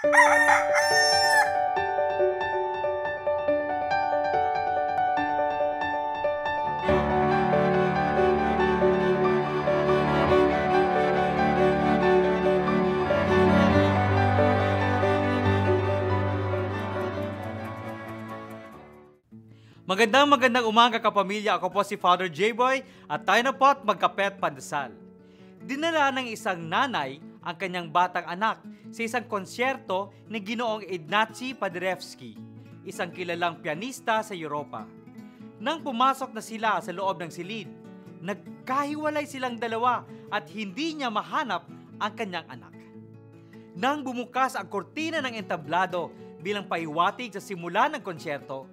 Magandang umaga kapamilya. Ako po si Father J-Boy at tayo na po at magkape at pandasal. Dinala ng isang nanay ang kanyang batang anak sa isang konsyerto ni Ginoong Ignacy Paderewski, isang kilalang pianista sa Europa. Nang pumasok na sila sa loob ng silid, nagkahiwalay silang dalawa at hindi niya mahanap ang kanyang anak. Nang bumukas ang kortina ng entablado bilang pahiwatig sa simula ng konsyerto,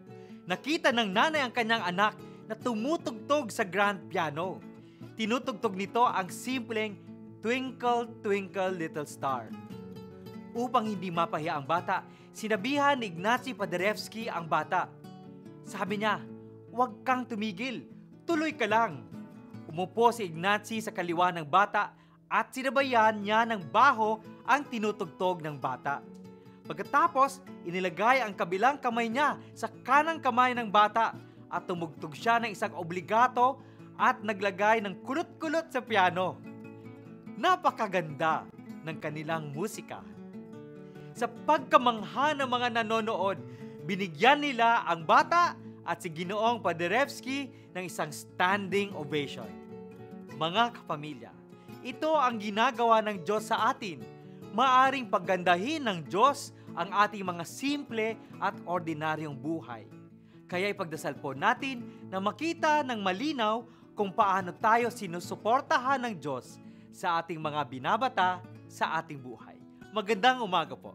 nakita ng nanay ang kanyang anak na tumutugtog sa grand piano. Tinutugtog nito ang simpleng Twinkle, Twinkle, Little Star. Upang hindi mapahiya ang bata, sinabihan ni Ignacy Paderewski ang bata. Sabi niya, "Huwag kang tumigil, tuloy ka lang." Umupo si Ignacy sa kaliwa ng bata at sinabayan niya ng baho ang tinutugtog ng bata. Pagkatapos, inilagay ang kabilang kamay niya sa kanang kamay ng bata at tumugtog siya ng isang obligato at naglagay ng kulot-kulot sa piano. Napakaganda ng kanilang musika. Sa pagkamangha ng mga nanonood, binigyan nila ang bata at si Ginoong Paderewski ng isang standing ovation. Mga kapamilya, ito ang ginagawa ng Diyos sa atin. Maaring paggandahin ng Diyos ang ating mga simple at ordinaryong buhay. Kaya ipagdasal po natin na makita ng malinaw kung paano tayo sinusuportahan ng Diyos sa ating mga binabata sa ating buhay. Magandang umaga po.